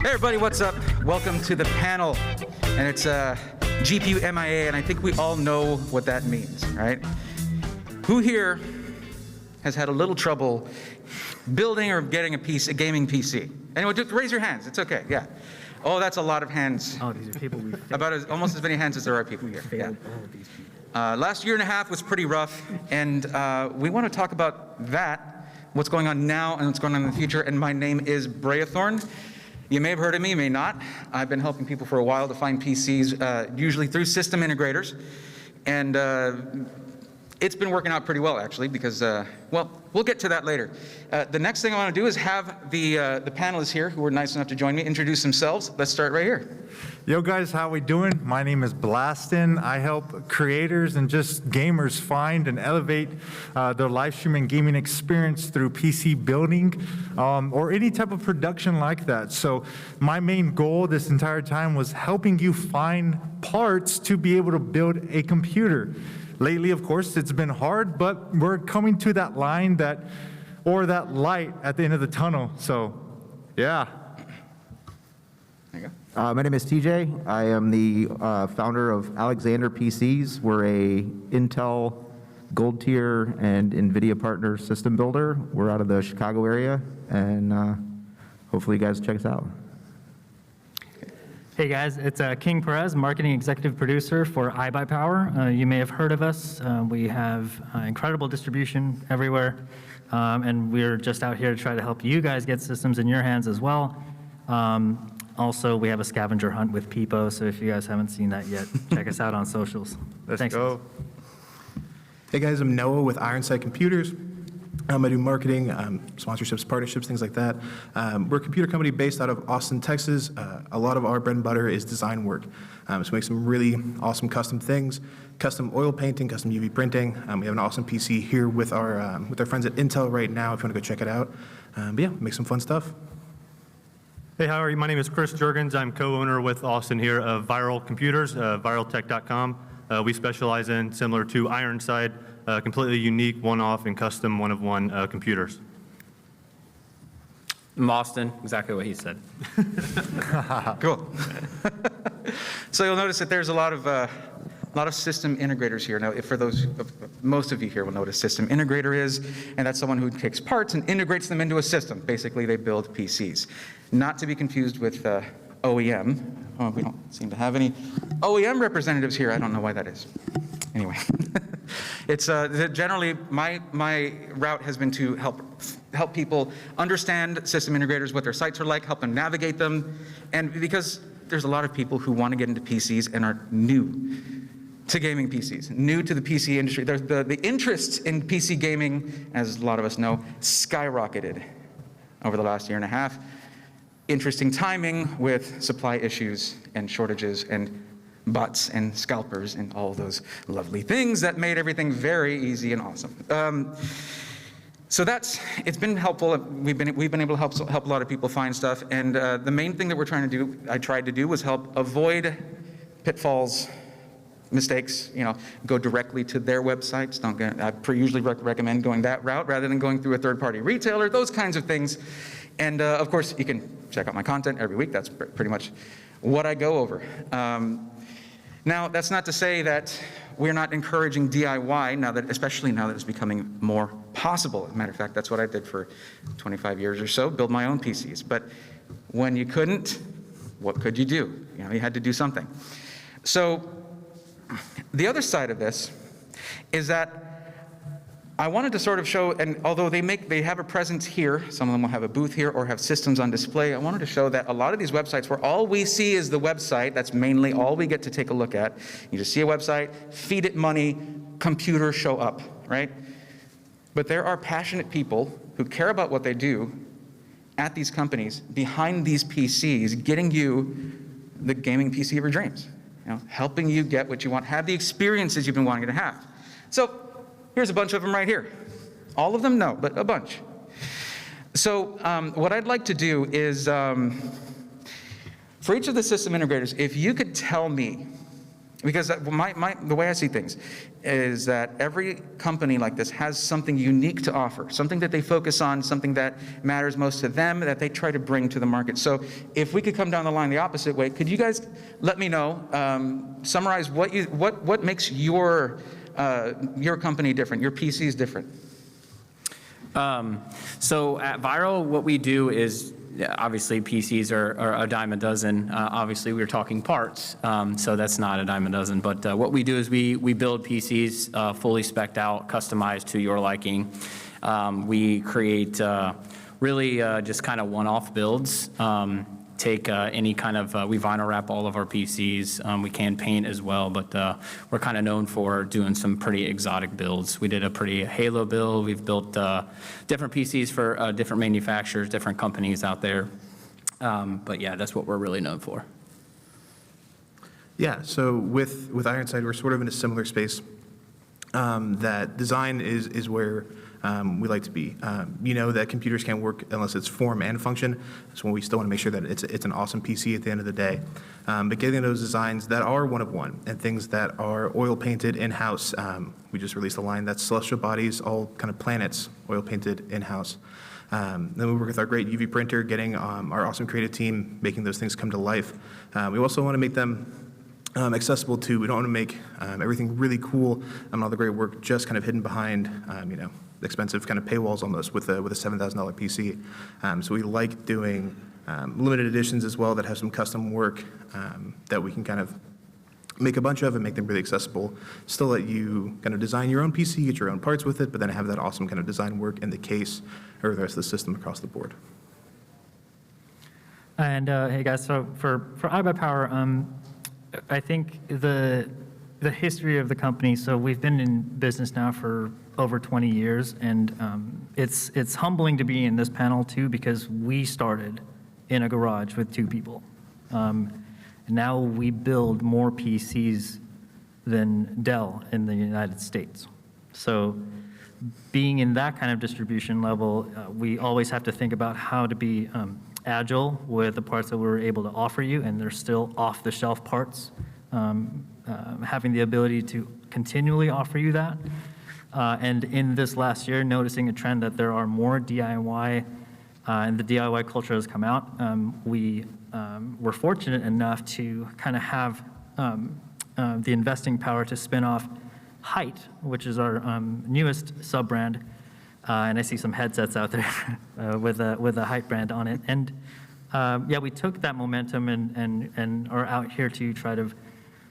Hey everybody, what's up? Welcome to the panel, and it's GPU M.I.A, and I think we all know what that means, right? Who here has had a little trouble building or getting a gaming PC? Anyone? Just raise your hands. It's okay. Yeah. Oh, that's a lot of hands. Oh, these are people we failed. About almost as many hands as there are people here. Failed Yeah. all of these people. Last year and a half was pretty rough, and we want to talk about that, what's going on now and what's going on in the future. And my name is Braethorn. You may have heard of me, you may not. I've been helping people for a while to find PCs, usually through system integrators. And it's been working out pretty well, actually, because, well, we'll get to that later. The next thing I want to do is have the panelists here, who were nice enough to join me, introduce themselves. Let's start right here. Yo guys, how we doing? My name is Blasten. I help creators and just gamers find and elevate their live streaming gaming experience through PC building or any type of production like that. So my main goal this entire time was helping you find parts to be able to build a computer. Lately, of course, it's been hard, but we're coming to that line or that light at the end of the tunnel. So, yeah. There you go. My name is TJ. I am the founder of Alexander PCs. We're a Intel Gold Tier and NVIDIA partner system builder. We're out of the Chicago area, and hopefully you guys check us out. Hey guys, it's King Perez, marketing executive producer for iBUYPOWER. You may have heard of us. We have incredible distribution everywhere, and we're just out here to try to help you guys get systems in your hands as well. Also, we have a scavenger hunt with Peepo, so if you guys haven't seen that yet, check us out on socials. Let's Thanks, go. guys. Hey guys, I'm Noah with Ironside Computers. I do marketing, sponsorships, partnerships, things like that. We're a computer company based out of Austin, Texas. A lot of our bread and butter is design work. So we make some really awesome custom things, custom oil painting, custom UV printing. We have an awesome PC here with our friends at Intel right now if you want to go check it out. But yeah, make some fun stuff. Hey, how are you? My name is Chris Jurgens. I'm co-owner with Austin here of Vyral Computers, viraltech.com. We specialize in, similar to Ironside, completely unique, one-off, and custom one-of-one computers. I'm Austin, exactly what he said. Cool. So you'll notice that there's a lot of system integrators here. Now, for those, most of you here will know what a system integrator is, and that's someone who takes parts and integrates them into a system. Basically, they build PCs. Not to be confused with OEM. Oh, we don't seem to have any OEM representatives here. I don't know why that is. Anyway, it's generally my route has been to help people understand system integrators, what their sites are like, help them navigate them, and because there's a lot of people who want to get into PCs and are new to gaming PCs, new to the PC industry. The interest in PC gaming, as a lot of us know, skyrocketed over the last year and a half. Interesting timing with supply issues and shortages and bots and scalpers and all those lovely things that made everything very easy and awesome. So it's been helpful. We've been able to help a lot of people find stuff, and the main thing that I tried to do was help avoid pitfalls, mistakes. Go directly to their websites. I usually recommend going that route rather than going through a third-party retailer. Those kinds of things, and of course you can check out my content every week. That's pretty much what I go over. Now, that's not to say that we're not encouraging DIY, especially now that it's becoming more possible. As a matter of fact, that's what I did for 25 years or so, build my own PCs. But when you couldn't, what could you do? You had to do something. So the other side of this is that I wanted to sort of show, and although they have a presence here, some of them will have a booth here or have systems on display, I wanted to show that a lot of these websites where all we see is the website, that's mainly all we get to take a look at. You just see a website, feed it money, computer show up, right? But there are passionate people who care about what they do at these companies, behind these PCs, getting you the gaming PC of your dreams, helping you get what you want, have the experiences you've been wanting to have. So, here's a bunch of them right here. All of them? No, but a bunch. So what I'd like to do is, for each of the system integrators, if you could tell me Because the way I see things is that every company like this has something unique to offer, something that they focus on, something that matters most to them, that they try to bring to the market. So if we could come down the line the opposite way, could you guys let me know, summarize what makes your company different, your PCs different? So at Vyral, what we do is, obviously PCs are a dime a dozen. Obviously, we were talking parts, so that's not a dime a dozen. But what we do is we build PCs fully spec'd out, customized to your liking. We create really just kind of one-off builds. Take any kind of, we vinyl wrap all of our PCs. We can paint as well, but we're kind of known for doing some pretty exotic builds. We did a pretty Halo build. We've built different PCs for different manufacturers, different companies out there. But yeah, that's what we're really known for. Yeah, so with Ironside, we're sort of in a similar space. That design is where we like to be. You know that computers can't work unless it's form and function, so we still want to make sure that it's an awesome PC at the end of the day. But getting those designs that are one of one, and things that are oil painted in-house. We just released a line that's celestial bodies, all kind of planets, oil painted in-house. Then we work with our great UV printer, getting our awesome creative team, making those things come to life. We also want to make them accessible too. We don't want to make everything really cool and all the great work just kind of hidden behind, expensive kind of paywalls almost with a $7,000 PC. So we like doing limited editions as well that have some custom work that we can kind of make a bunch of and make them really accessible. Still let you kind of design your own PC, get your own parts with it, but then have that awesome kind of design work in the case or the rest of the system across the board. And hey guys, so for iBUYPOWER, I think the history of the company, so we've been in business now for over 20 years, and it's humbling to be in this panel too, because we started in a garage with 2 people. Now we build more PCs than Dell in the United States. So being in that kind of distribution level, we always have to think about how to be agile with the parts that we're able to offer you, and they're still off-the-shelf parts. Having the ability to continually offer you that. And in this last year, noticing a trend that there are more DIY, and the DIY culture has come out. We were fortunate enough to kind of have the investing power to spin off Height, which is our newest sub-brand. And I see some headsets out there with a Height brand on it. And yeah, we took that momentum and are out here to try to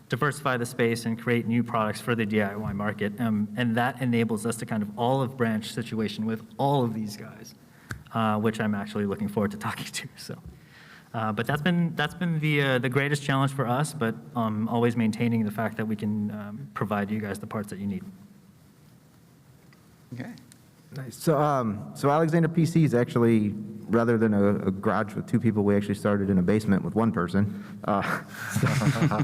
diversify the space and create new products for the DIY market. And that enables us to kind of olive branch situation with all of these guys, which I'm actually looking forward to talking to. So, but that's been the greatest challenge for us, but always maintaining the fact that we can provide you guys the parts that you need. Okay. Nice. So Alexander PCs actually, rather than a garage with 2 people, we actually started in a basement with 1 person.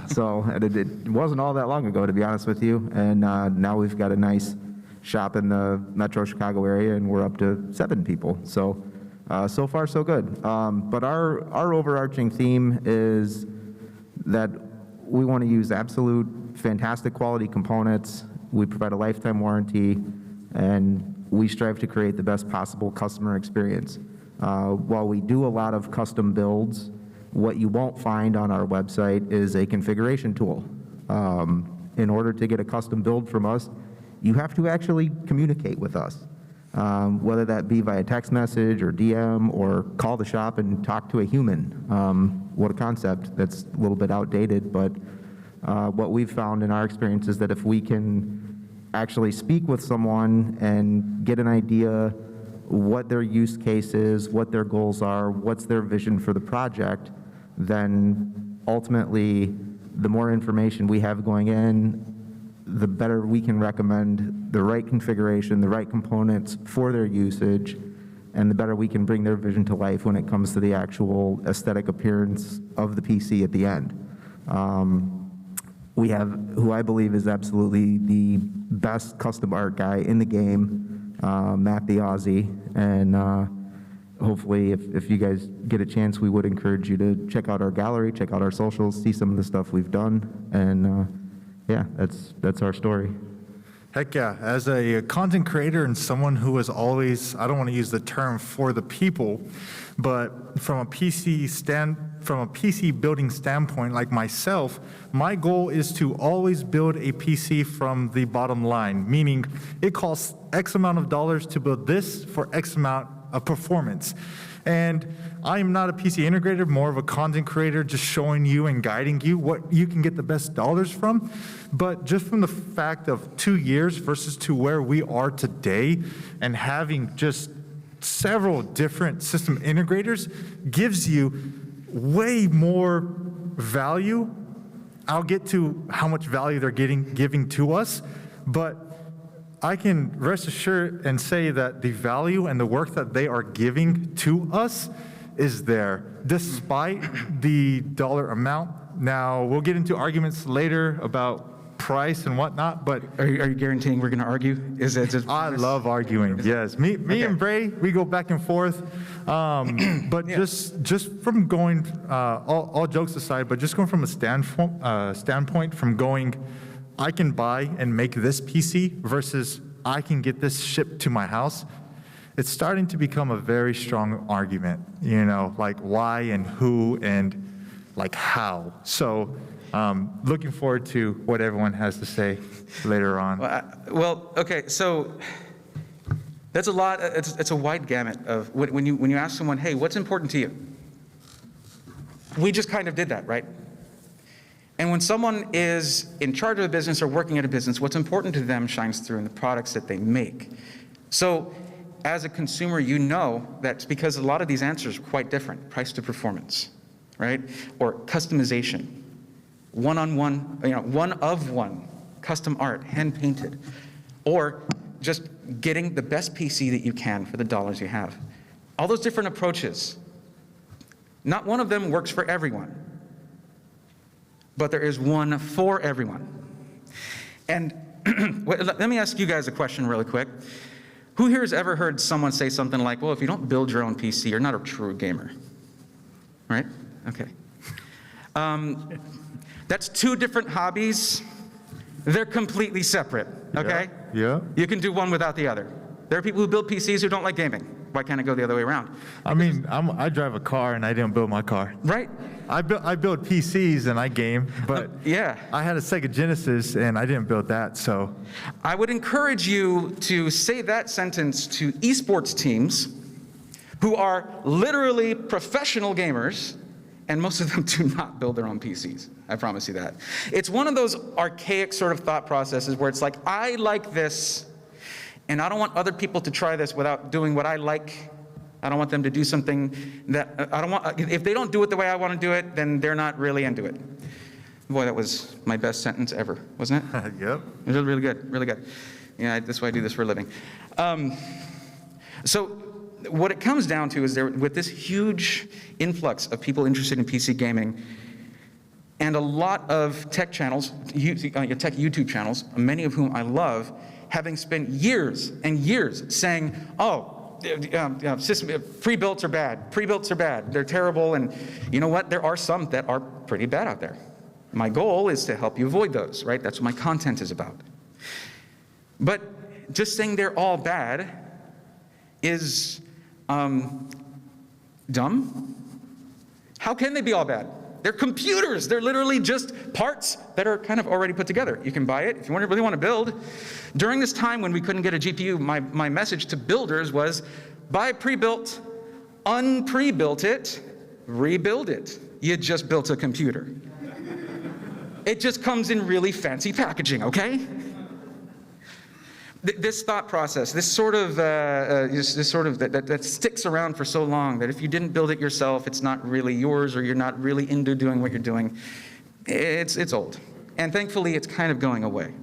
So and it wasn't all that long ago, to be honest with you. And now we've got a nice shop in the Metro Chicago area, and we're up to 7 people. So so far so good. But our overarching theme is that we want to use absolute fantastic quality components. We provide a lifetime warranty, and we strive to create the best possible customer experience. While we do a lot of custom builds, what you won't find on our website is a configuration tool. In order to get a custom build from us, you have to actually communicate with us, whether that be via text message or DM or call the shop and talk to a human. What a concept that's a little bit outdated, but what we've found in our experience is that if we can actually speak with someone and get an idea what their use case is, what their goals are, what's their vision for the project, then ultimately the more information we have going in, the better we can recommend the right configuration, the right components for their usage, and the better we can bring their vision to life when it comes to the actual aesthetic appearance of the PC at the end. We have who I believe is absolutely the best custom art guy in the game, Matt the Aussie, and hopefully if you guys get a chance, we would encourage you to check out our gallery, check out our socials, see some of the stuff we've done, and yeah, that's our story. Heck yeah. As a content creator and someone who is always, I don't want to use the term for the people, but from a PC building standpoint, like myself, my goal is to always build a PC from the bottom line, meaning it costs X amount of dollars to build this for X amount of performance. And I am not a PC integrator, more of a content creator, just showing you and guiding you what you can get the best dollars from. But just from the fact of 2 years versus to where we are today and having just several different system integrators gives you way more value. I'll get to how much value they're giving to us, but I can rest assured and say that the value and the work that they are giving to us is there, despite the dollar amount. Now, we'll get into arguments later about price and whatnot, but Are you guaranteeing we're going to argue? Is it just? I love arguing, yes. Me and Bray, we go back and forth. But Yeah. just from going, all jokes aside, but just going from a standpoint from going, I can buy and make this PC versus I can get this shipped to my house, it's starting to become a very strong argument, like why and who and like how. So looking forward to what everyone has to say later on. Well, okay, so that's a lot, it's a wide gamut of, when you ask someone, hey, what's important to you? We just kind of did that, right? And when someone is in charge of a business or working at a business, what's important to them shines through in the products that they make. So as a consumer, you know that's because a lot of these answers are quite different. Price to performance, right? Or customization, one-on-one, one of one, custom art, hand-painted. Or just getting the best PC that you can for the dollars you have. All those different approaches, not one of them works for everyone. But there is one for everyone. And let me ask you guys a question really quick. Who here has ever heard someone say something like, well, if you don't build your own PC, you're not a true gamer? Right? Okay. That's two different hobbies. They're completely separate, okay? Yeah. You can do one without the other. There are people who build PCs who don't like gaming. Why can't it go the other way around? I mean, I drive a car and I didn't build my car. Right? I build PCs and I game, but Yeah. I had a Sega Genesis and I didn't build that, so. I would encourage you to say that sentence to esports teams who are literally professional gamers, and most of them do not build their own PCs. I promise you that. It's one of those archaic sort of thought processes where it's like, I like this, and I don't want other people to try this without doing what I like. I don't want them to do something that I don't want. If they don't do it the way I want to do it, then they're not really into it. Boy, that was my best sentence ever, wasn't it? Yep. It was really good, really good. Yeah, that's why I do this for a living. So what it comes down to is with this huge influx of people interested in PC gaming, and a lot of tech channels, tech YouTube channels, many of whom I love, having spent years and years saying, oh, pre-builts are bad. Pre-builts are bad. They're terrible. And you know what? There are some that are pretty bad out there. My goal is to help you avoid those, right? That's what my content is about. But just saying they're all bad is dumb. How can they be all bad? They're computers. They're literally just parts that are kind of already put together. You can buy it if you really want to build. During this time when we couldn't get a GPU, my message to builders was, buy pre-built, unpre-built it, rebuild it. You just built a computer. It just comes in really fancy packaging, okay? This thought process, this sort of that sticks around for so long that if you didn't build it yourself, it's not really yours, or you're not really into doing what you're doing. It's old, and thankfully it's kind of going away.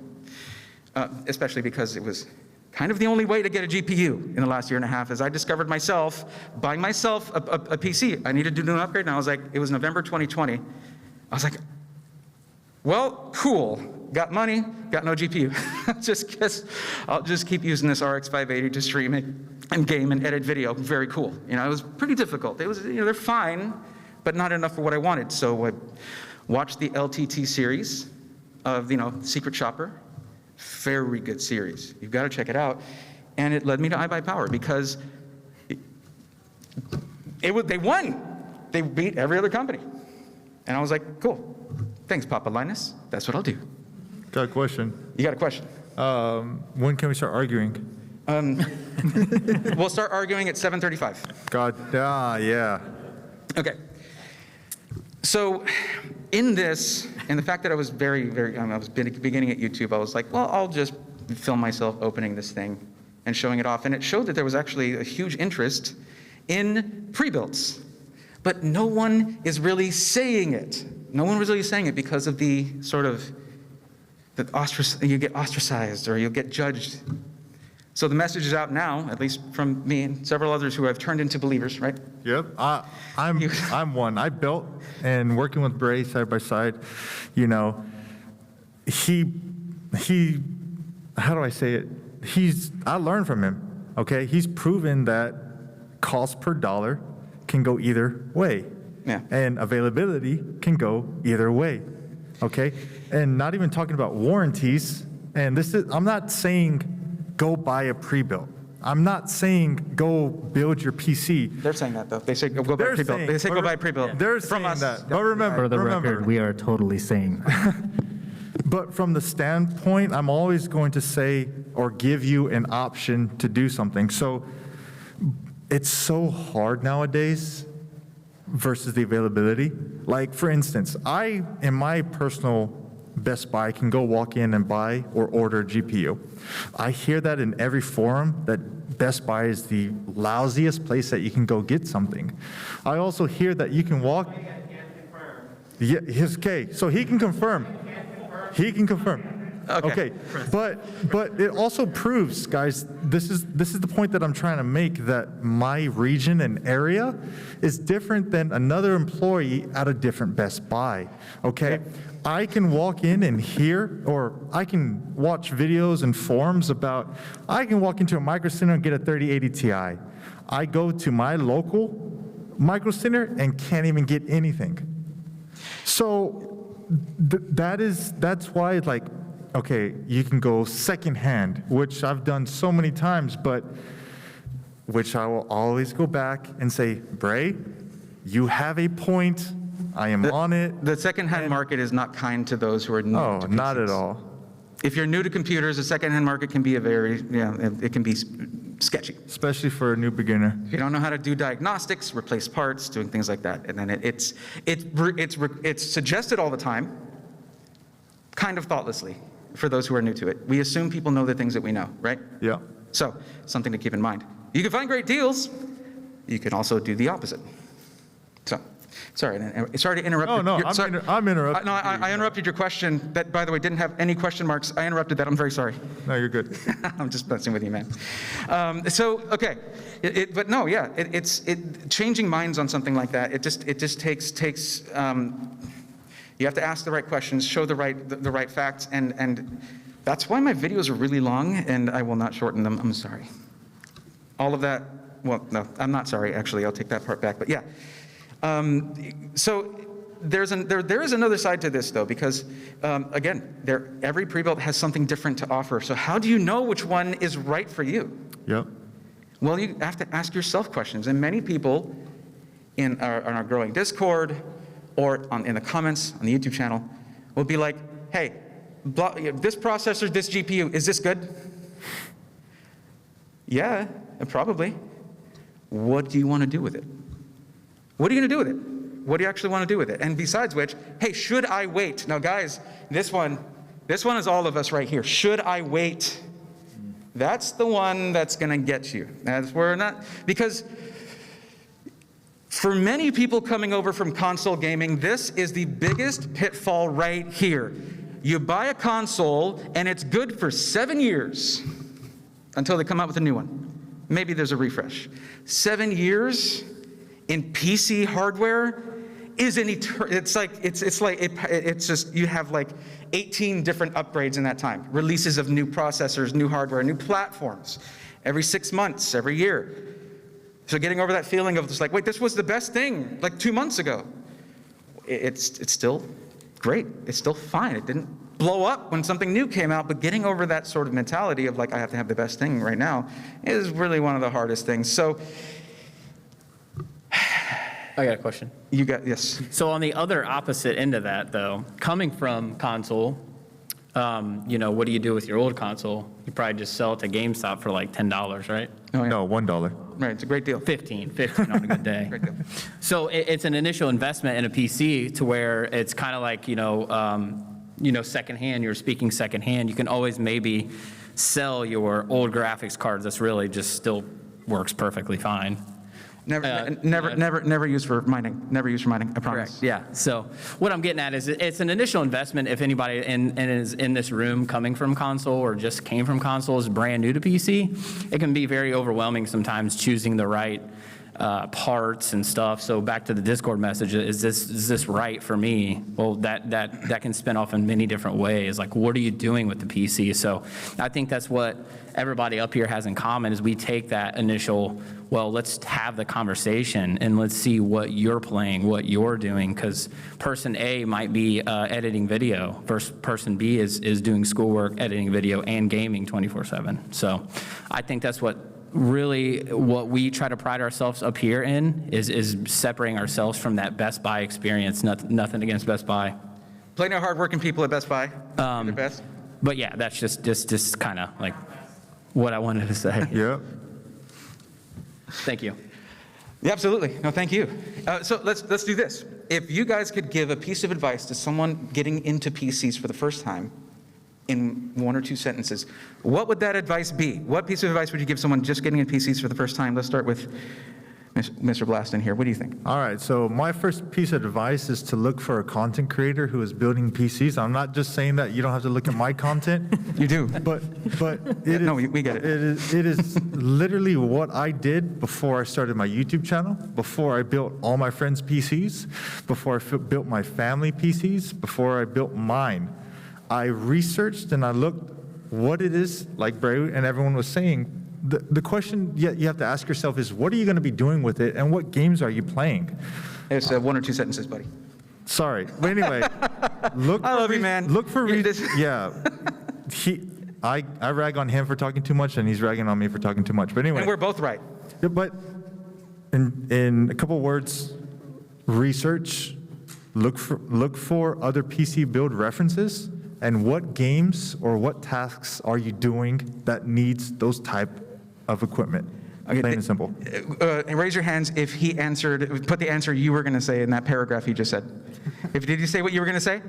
Especially because it was kind of the only way to get a GPU in the last year and a half, as I discovered myself buying myself a PC. I needed to do an upgrade, and it was November 2020. I was like, well, cool. Got money, got no GPU. I'll just keep using this RX 580 to stream it and game and edit video. Very cool. It was pretty difficult. It was, they're fine, but not enough for what I wanted. So I watched the LTT series, of, Secret Shopper. Very good series. You've got to check it out. And it led me to iBUYPOWER because they won. They beat every other company. And I was like, cool. Thanks, Papa Linus. That's what I'll do. Got a question. You got a question? When can we start arguing? We'll start arguing at 7:35. Yeah. Okay. So in this, and the fact that I was I was beginning at YouTube, I was like, well, I'll just film myself opening this thing and showing it off. And it showed that there was actually a huge interest in pre-builds. But no one is really saying it. No one was really saying it because of the sort of, you get ostracized or you'll get judged. So the message is out now, at least from me and several others who have turned into believers, right? Yep. I'm one. I built, and working with Bray side by side, he, how do I say it? I learned from him, okay? He's proven that cost per dollar can go either way. Yeah. And availability can go either way, okay? And not even talking about warranties, and I'm not saying go buy a pre-built. I'm not saying go build your PC. They're saying that, though. They say go buy pre-built. They say go buy pre-built. They're from saying us. that. But remember, For the record, we are totally saying that. But from the standpoint, I'm always going to say or give you an option to do something. So it's so hard nowadays versus the availability. Like, for instance, in my personal Best Buy, can go walk in and buy or order a GPU. I hear that in every forum, that Best Buy is the lousiest place that you can go get something. I also hear that you can walk. Yeah, okay, so he can confirm. He can confirm. Okay. But it also proves, guys, this is the point that I'm trying to make, that my region and area is different than another employee at a different Best Buy, okay? I can walk in and hear, or I can watch videos and forums about, I can walk into a Micro Center and get a 3080 Ti. I go to my local Micro Center and can't even get anything. So that's why, like, okay, you can go secondhand, which I've done so many times, but which I will always go back and say, Bray, you have a point. I am on it. The secondhand market is not kind to those who are new to PCs. Not at all. If you're new to computers, the secondhand market can be it can be sketchy. Especially for a new beginner. If you don't know how to do diagnostics, replace parts, doing things like that, and then it's suggested all the time, kind of thoughtlessly, for those who are new to it. We assume people know the things that we know, right? Yeah. So, something to keep in mind. You can find great deals. You can also do the opposite. So, sorry to interrupt. Oh, no, I'm interrupting. No, I interrupted your question that, by the way, didn't have any question marks. I interrupted that. I'm very sorry. No, you're good. I'm just messing with you, man. Okay. It's changing minds on something like that. It just takes. You have to ask the right questions, show the right facts, and that's why my videos are really long, and I will not shorten them. I'm sorry. All of that. Well, no, I'm not sorry. Actually, I'll take that part back. But yeah. So there is another side to this, though, because again, every pre-built has something different to offer. So how do you know which one is right for you? Yep. Well, you have to ask yourself questions, and many people in our growing Discord or in the comments on the YouTube channel will be like, "Hey, this processor, this GPU, is this good?" Yeah, probably. What do you want to do with it? What are you going to do with it? What do you actually want to do with it? And besides which, hey, should I wait? Now, guys, this one is all of us right here. Should I wait? That's the one that's going to get you. That's where not, because for many people coming over from console gaming, this is the biggest pitfall right here. You buy a console and it's good for 7 years until they come out with a new one. Maybe there's a refresh. 7 years in PC hardware is it's just, you have like 18 different upgrades in that time. Releases of new processors, new hardware, new platforms, every 6 months, every year. So getting over that feeling of just like, wait, this was the best thing like 2 months ago. It's still great. It's still fine. It didn't blow up when something new came out, but getting over that sort of mentality of like, I have to have the best thing right now is really one of the hardest things. So I got a question. you got, yes. So on the other opposite end of that, though, coming from console, what do you do with your old console? You probably just sell it to GameStop for like $10, right? Oh, yeah. No, $1. Right, it's a great deal. 15 on a good day. Great deal. So it's an initial investment in a PC to where it's kind of like, secondhand, you're speaking secondhand. You can always maybe sell your old graphics cards that's really just still works perfectly fine. Never used for mining. Never used for mining, I promise. Correct, yeah. So what I'm getting at is it's an initial investment if anybody is in this room coming from console or just came from console is brand new to PC. It can be very overwhelming sometimes choosing the right parts and stuff. So back to the Discord message, is this right for me? Well, that can spin off in many different ways. Like, what are you doing with the PC? So I think that's what everybody up here has in common is we take that initial, well, let's have the conversation and let's see what you're playing, what you're doing, because person A might be editing video versus person B is doing schoolwork, editing video, and gaming 24/7. So I think that's what we try to pride ourselves up here in is separating ourselves from that Best Buy experience. Nothing against Best Buy. Plenty of hardworking people at Best Buy. The best. But yeah, that's just kind of like what I wanted to say. Yeah. Thank you. Yeah, absolutely. No, thank you. So let's do this. If you guys could give a piece of advice to someone getting into PCs for the first time in 1 or 2 sentences, what would that advice be? What piece of advice would you give someone just getting into PCs for the first time? Let's start with Mr. Blasten here. What do you think? All right, so my first piece of advice is to look for a content creator who is building PCs. I'm not just saying that you don't have to look at my content. You do. But it is, no, we get it. It is literally what I did before I started my YouTube channel, before I built all my friends' PCs, before I built my family PCs, before I built mine. I researched and I looked what it is, like Bray and everyone was saying. The question you have to ask yourself is, what are you going to be doing with it, and what games are you playing? It's 1 or 2 sentences, buddy. Sorry. But anyway, look. I love you, man. Look for yeah. I rag on him for talking too much, and he's ragging on me for talking too much. But anyway. And we're both right. Yeah, but in a couple words, research. Look for other PC build references, and what games or what tasks are you doing that needs those type of equipment. Okay, Plain and simple. Raise your hands if he answered, put the answer you were going to say in that paragraph he just said. Did you say what you were going to say?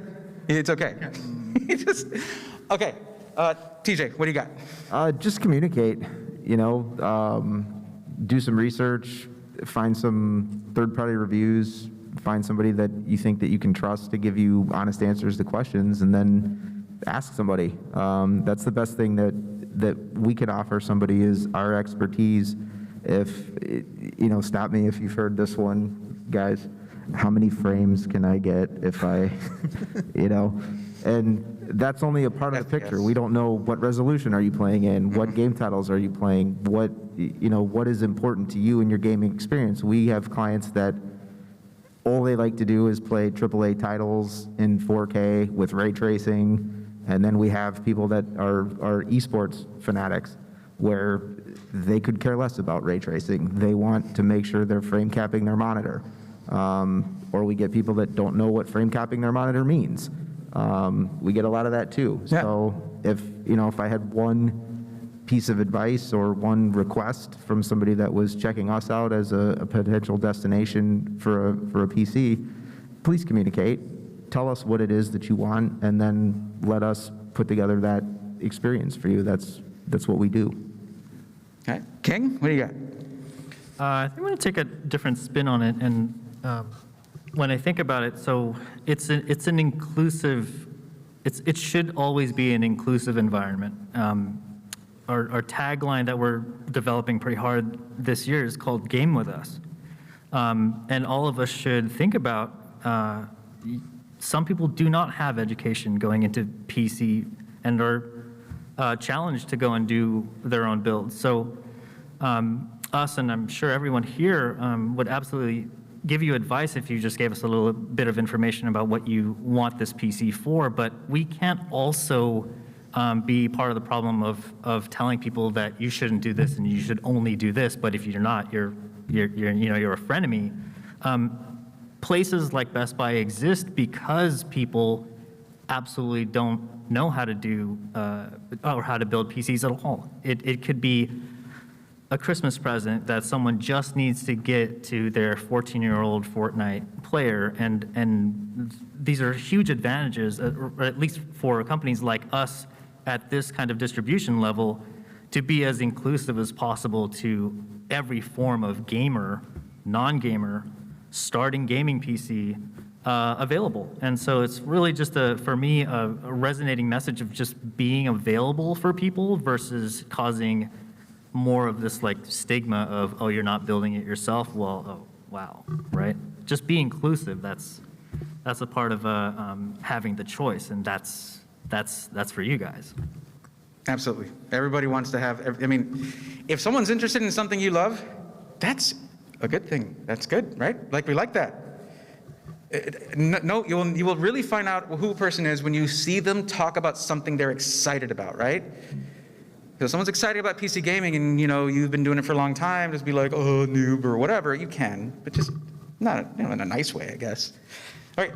It's okay. Okay. TJ, what do you got? Just communicate, do some research, find some third-party reviews, find somebody that you think that you can trust to give you honest answers to questions, and then ask somebody. That's the best thing that we can offer somebody is our expertise. Stop me if you've heard this one, guys. How many frames can I get if I, and that's only a part of the picture. FPS. We don't know what resolution are you playing in, what game titles are you playing, what is important to you in your gaming experience. We have clients that all they like to do is play AAA titles in 4K with ray tracing, and then we have people that are esports fanatics where they could care less about ray tracing. They want to make sure they're frame capping their monitor. Or we get people that don't know what frame capping their monitor means. We get a lot of that too. Yeah. So if I had one piece of advice or one request from somebody that was checking us out as a potential destination for a PC, please communicate. Tell us what it is that you want, and then let us put together that experience for you. That's what we do. Okay. King, what do you got? I think I'm going to take a different spin on it, and when I think about it, so it's an inclusive. It should always be an inclusive environment. Our tagline that we're developing pretty hard this year is called "Game with Us," and all of us should think about. Some people do not have education going into PC and are challenged to go and do their own builds. So us, and I'm sure everyone here, would absolutely give you advice if you just gave us a little bit of information about what you want this PC for, but we can't also be part of the problem of telling people that you shouldn't do this and you should only do this, but if you're not, you're a frenemy. Places like Best Buy exist because people absolutely don't know how to do or how to build PCs at all. It could be a Christmas present that someone just needs to get to their 14-year-old Fortnite player, and these are huge advantages, at least for companies like us at this kind of distribution level, to be as inclusive as possible to every form of gamer, non-gamer, starting gaming PC available. And so it's really just, for me, a resonating message of just being available for people versus causing more of this like stigma of, oh, you're not building it yourself. Well, oh, wow, right? Just be inclusive. That's a part of having the choice, and that's for you guys. Absolutely. Everybody wants to have, I mean, if someone's interested in something you love, that's a good thing. That's good, right? Like, we like that. No, you will really find out who a person is when you see them talk about something they're excited about, right? If someone's excited about PC gaming and, you've been doing it for a long time, just be like, oh, noob, or whatever, you can, but just not, in a nice way, I guess. All right,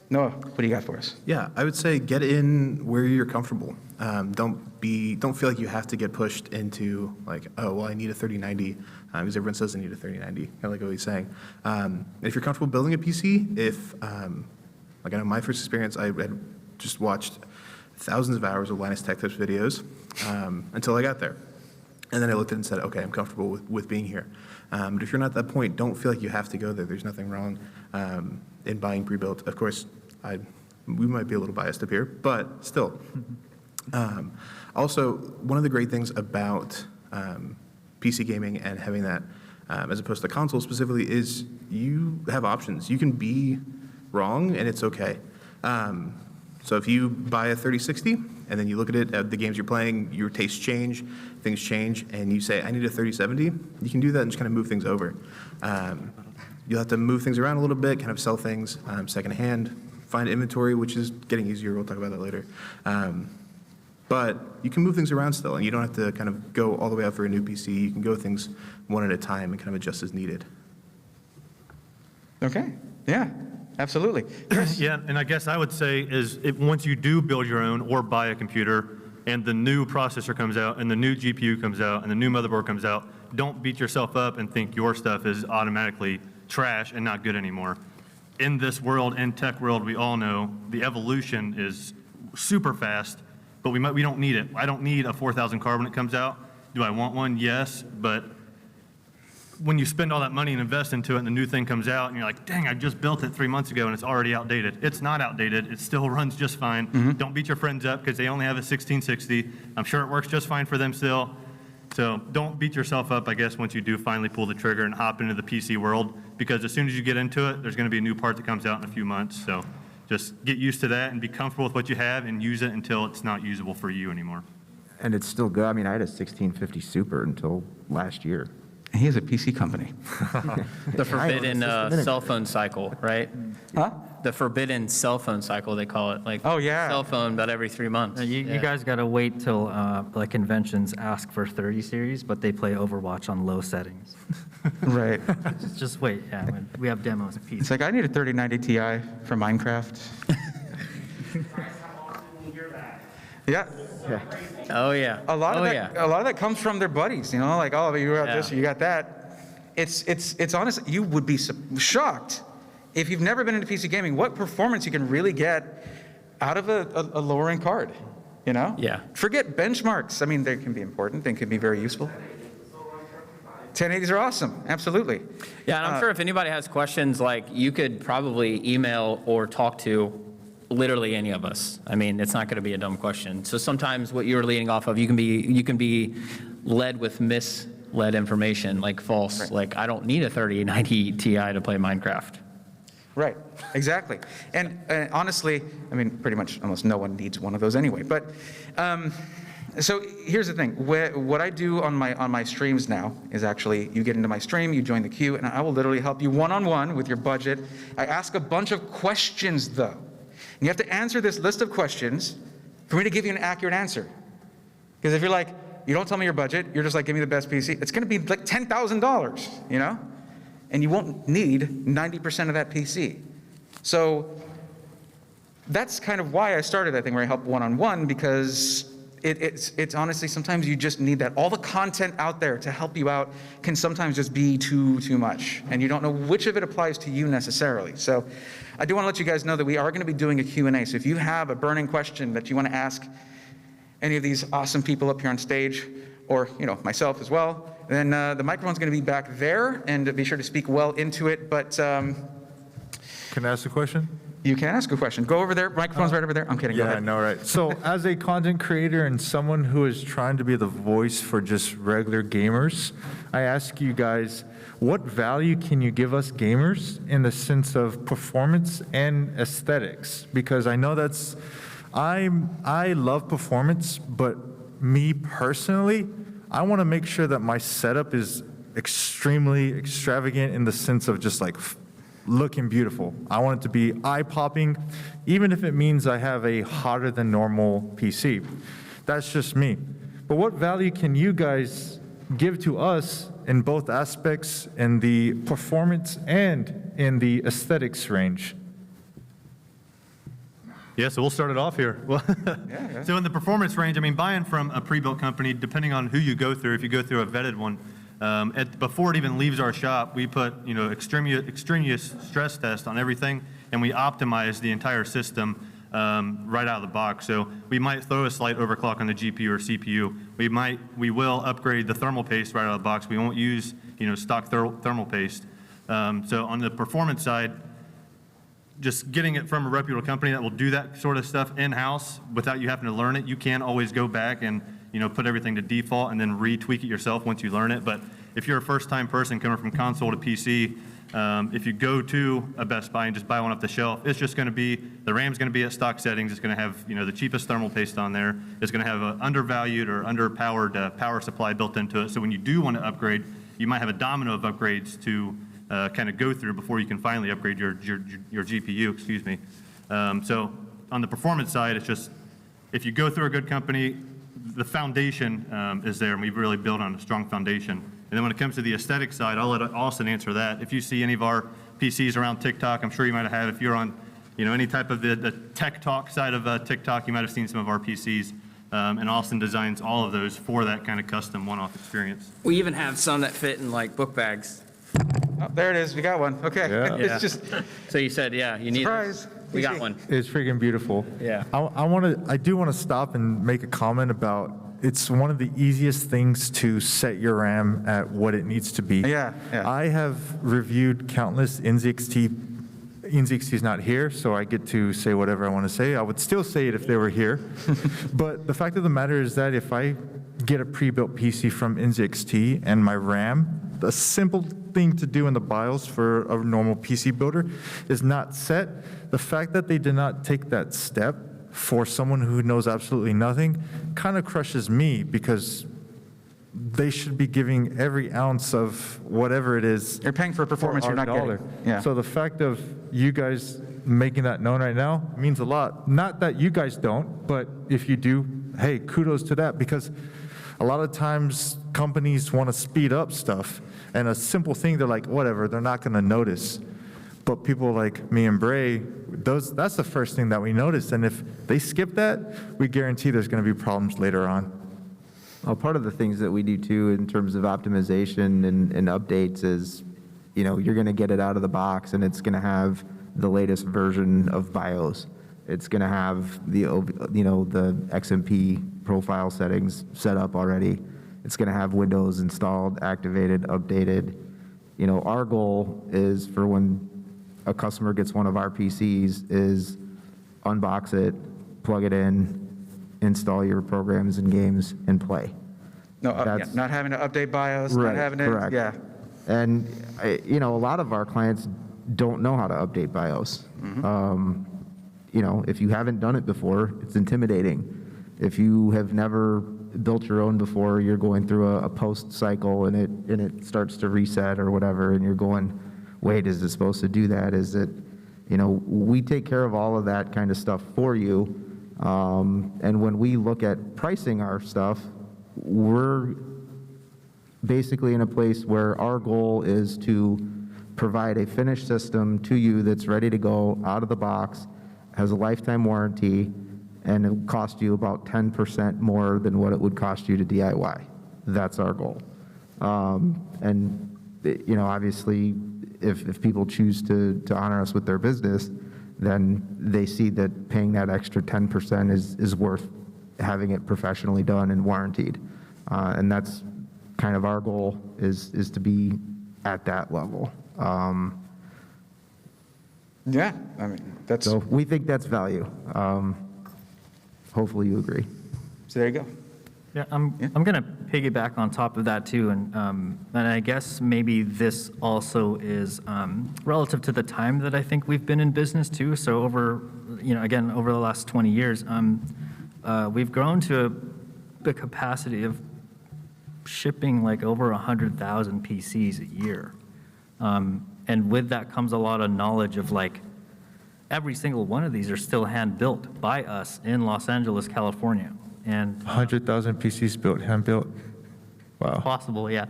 Noah, what do you got for us? Yeah, I would say get in where you're comfortable. Don't feel like you have to get pushed into like, oh, well, I need a 3090, because everyone says they need a 3090, kind of like what he's saying. If you're comfortable building a PC, like I know my first experience, I had just watched thousands of hours of Linus Tech Tips videos until I got there. And then I looked at it and said, okay, I'm comfortable with being here. But if you're not at that point, don't feel like you have to go there. There's nothing wrong in buying pre-built. Of course, we might be a little biased up here, but still. Also, one of the great things about PC gaming and having that, as opposed to console specifically, is you have options. You can be wrong, and it's okay. So if you buy a 3060 and then you look at it, at the games you're playing, your tastes change, things change, and you say, I need a 3070, you can do that and just kind of move things over. You'll have to move things around a little bit, kind of sell things secondhand, find inventory, which is getting easier. We'll talk about that later. But you can move things around still, and you don't have to kind of go all the way out for a new PC. You can go things one at a time and kind of adjust as needed. Okay, yeah. Absolutely. Yeah, and I guess I would say is once you do build your own or buy a computer and the new processor comes out and the new GPU comes out and the new motherboard comes out, don't beat yourself up and think your stuff is automatically trash and not good anymore. In this world, in tech world, we all know the evolution is super fast, but we don't need it. I don't need a 4000 card when it comes out. Do I want one? Yes, but when you spend all that money and invest into it and the new thing comes out and you're like, dang, I just built it 3 months ago and it's already outdated. It's not outdated. It still runs just fine. Mm-hmm. Don't beat your friends up because they only have a 1660. I'm sure it works just fine for them still. So don't beat yourself up, I guess, once you do finally pull the trigger and hop into the PC world, because as soon as you get into it, there's going to be a new part that comes out in a few months. So just get used to that and be comfortable with what you have and use it until it's not usable for you anymore. And it's still good. I mean, I had a 1650 Super until last year. He has a PC company. The forbidden cell phone cycle, right? Huh? The forbidden cell phone cycle, they call it. Like, oh, yeah. Cell phone about every 3 months. You guys got to wait till like conventions ask for 30 series, but they play Overwatch on low settings. Right. Just wait. Yeah, we have demos of PC. It's like, I need a 3090 Ti for Minecraft. Yeah. Oh, yeah. A lot of that comes from their buddies, like, oh, you got this, or you got that. It's honest, you would be shocked if you've never been into PC gaming, what performance you can really get out of a lower-end card, Yeah. Forget benchmarks. I mean, they can be important. They can be very useful. 1080s are awesome, absolutely. Yeah, and I'm sure if anybody has questions, like, you could probably email or talk to literally any of us. I mean, it's not going to be a dumb question. So sometimes what you're leading off of, you can be led with misled information, like false, right. Like, I don't need a 3090 Ti to play Minecraft. Right, exactly. And honestly, I mean, pretty much almost no one needs one of those anyway. But So here's the thing. What I do on my streams now is actually you get into my stream, you join the queue, and I will literally help you one-on-one with your budget. I ask a bunch of questions, though. And you have to answer this list of questions for me to give you an accurate answer. Because if you're like, you don't tell me your budget, you're just like, give me the best PC, it's going to be like $10,000, you know? And you won't need 90% of that PC. So that's kind of why I started that thing where I help one-on-one, because it's honestly, sometimes you just need that. All the content out there to help you out can sometimes just be too much, and you don't know which of it applies to you necessarily. So I do want to let you guys know that we are going to be doing a Q&A. So if you have a burning question that you want to ask any of these awesome people up here on stage, or myself as well, then the microphone's going to be back there, and be sure to speak well into it. But Can I ask a question? you can ask a question. Go over there. Microphone's right over there. I'm kidding. Go Yeah, I ahead. know, right? So as a content creator and someone who is trying to be the voice for just regular gamers, I ask you guys, what value can you give us gamers in the sense of performance and aesthetics? Because I know I love performance, but me personally, I want to make sure that my setup is extremely extravagant in the sense of just like looking beautiful. I want it to be eye-popping, even if it means I have a hotter than normal PC. That's just me. But what value can you guys give to us in both aspects, in the performance and in the aesthetics range? Yeah, so we'll start it off here. Well, so in the performance range, I mean, buying from a pre-built company, depending on who you go through, if you go through a vetted one, before it even leaves our shop, we put extraneous stress test on everything, and we optimize the entire system right out of the box. So we might throw a slight overclock on the GPU or CPU. We will upgrade the thermal paste right out of the box. We won't use stock thermal paste. So on the performance side, just getting it from a reputable company that will do that sort of stuff in-house without you having to learn it. You can always go back and put everything to default and then retweak it yourself once you learn it. But if you're a first-time person coming from console to PC, if you go to a Best Buy and just buy one off the shelf, it's just going to be, the RAM's going to be at stock settings. It's going to have the cheapest thermal paste on there. It's going to have an undervalued or underpowered power supply built into it. So when you do want to upgrade, you might have a domino of upgrades to kind of go through before you can finally upgrade your GPU, excuse me. So on the performance side, it's just, if you go through a good company, the foundation is there, and we've really built on a strong foundation. And then when it comes to the aesthetic side, I'll let Austin answer that. If you see any of our PCs around TikTok, I'm sure you might have, if you're on any type of the tech talk side of TikTok, you might have seen some of our PCs. And Austin designs all of those for that kind of custom one-off experience. We even have some that fit in like book bags. Oh, there it is. We got one. Okay. Yeah. It's just So you said, yeah, you need surprise. We got one. It's freaking beautiful. Yeah. I do want to stop and make a comment about, it's one of the easiest things to set your RAM at what it needs to be. Yeah, yeah. I have reviewed countless NZXT is not here, so I get to say whatever I want to say. I would still say it if they were here. But the fact of the matter is that if I get a pre-built PC from NZXT and my RAM, the simple thing to do in the BIOS for a normal PC builder is not set. The fact that they did not take that step for someone who knows absolutely nothing kind of crushes me, because they should be giving every ounce of whatever it is. You're paying for a performance our you're not dollar. getting. Yeah. So the fact of you guys making that known right now means a lot. Not that you guys don't, but if you do, hey, kudos to that, because a lot of times companies want to speed up stuff, and a simple thing, they're like, whatever, they're not going to notice. But people like me and Bray, that's the first thing that we notice, and if they skip that, we guarantee there's going to be problems later on. Well, part of the things that we do too in terms of optimization and updates is, you're going to get it out of the box and it's going to have the latest version of BIOS. It's going to have the XMP profile settings set up already. It's going to have Windows installed, activated, updated. Our goal is for when a customer gets one of our PCs is unbox it, plug it in, install your programs and games, and play. No, That's- not having to update BIOS, not Right, having to, correct. yeah. And, a lot of our clients don't know how to update BIOS. If you haven't done it before, it's intimidating. If you have never built your own before, you're going through a post cycle and it starts to reset or whatever, and you're going, wait, is it supposed to do that? Is it, we take care of all of that kind of stuff for you. And when we look at pricing our stuff, we're basically in a place where our goal is to provide a finished system to you that's ready to go out of the box, has a lifetime warranty, and it'll cost you about 10% more than what it would cost you to DIY. That's our goal. And, obviously, if people choose to honor us with their business, then they see that paying that extra 10% is worth having it professionally done and warranted. And that's kind of our goal is to be at that level. Yeah, I mean, that's, So we think that's value. Hopefully you agree. so there you go. Yeah, I'm going to piggyback on top of that too, and I guess maybe this also is relative to the time that I think we've been in business too. So over the last 20 years, we've grown to the capacity of shipping like over 100,000 PCs a year, and with that comes a lot of knowledge of like every single one of these are still hand built by us in Los Angeles, California. And 100,000 PCs built, hand-built? Wow. possible, yeah.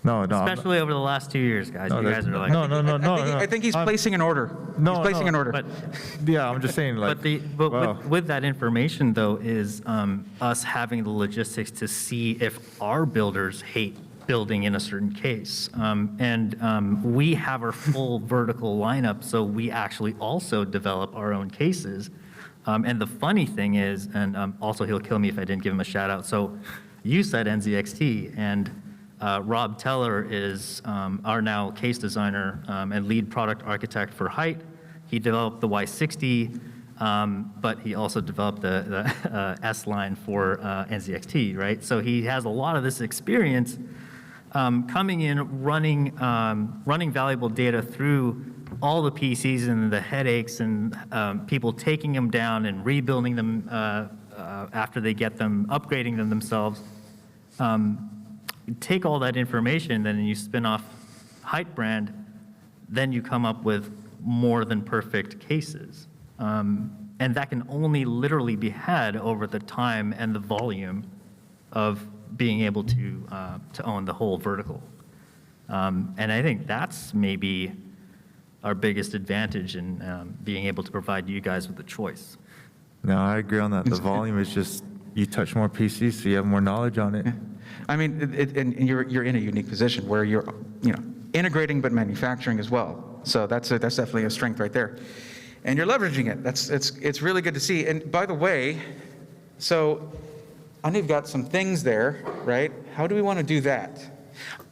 No, I'm not- Especially over the last 2 years, guys. No, You guys are like, no. I think he's placing an order. No, He's placing no. an order. But Yeah, I'm just saying, like, wow. with that information though is us having the logistics to see if our builders hate building in a certain case. And we have our full vertical lineup, so we actually also develop our own cases. And the funny thing is, and also he'll kill me if I didn't give him a shout out. So you said NZXT, and Rob Teller is our now case designer and lead product architect for Height. He developed the Y60, but he also developed the S line for NZXT, right? So he has a lot of this experience coming in, running valuable data through all the PCs and the headaches and people taking them down and rebuilding them after they get them, upgrading them themselves. You take all that information, then you spin off Height brand, then you come up with more than perfect cases. And that can only literally be had over the time and the volume of being able to own the whole vertical. And I think that's maybe our biggest advantage in being able to provide you guys with a choice. No, I agree on that. The volume is just, you touch more PCs, so you have more knowledge on it. I mean, and you're in a unique position where you're, integrating but manufacturing as well. So that's definitely a strength right there. And you're leveraging it. It's really good to see. And by the way, so I know you've got some things there, right? How do we want to do that?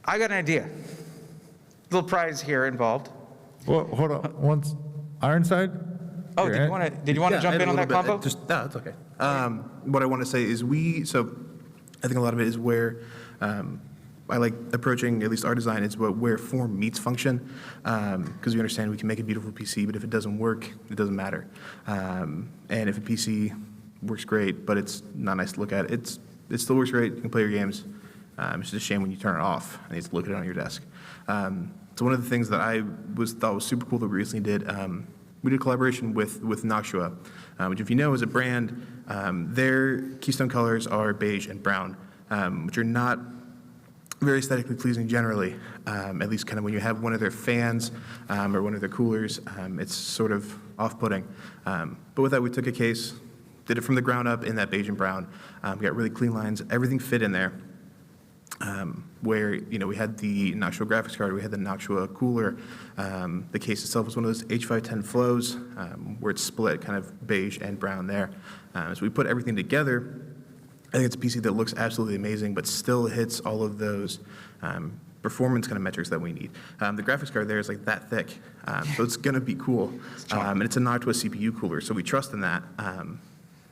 I got an idea. Little prize here involved. Well, hold on. Once, Ironside? Oh, Here, did you want to jump in on that combo? No, it's okay. What I want to say is so I think a lot of it is where I like approaching, at least our design, is where form meets function, because we understand we can make a beautiful PC, but if it doesn't work, it doesn't matter. And if a PC works great, but it's not nice to look at, it still works great, you can play your games. It's just a shame when you turn it off and you have to look at it on your desk. So one of the things that I thought was super cool that we recently did, we did a collaboration with Noctua, which, if you know, is a brand. Their keystone colors are beige and brown, which are not very aesthetically pleasing generally, at least kind of when you have one of their fans or one of their coolers, it's sort of off-putting. But with that, we took a case, did it from the ground up in that beige and brown, got really clean lines, everything fit in there. Where we had the Noctua graphics card, we had the Noctua cooler. The case itself was one of those H510 flows where it's split kind of beige and brown there. So we put everything together. I think it's a PC that looks absolutely amazing, but still hits all of those performance kind of metrics that we need. The graphics card there is like that thick, so it's going to be cool. And it's a Noctua CPU cooler, so we trust in that.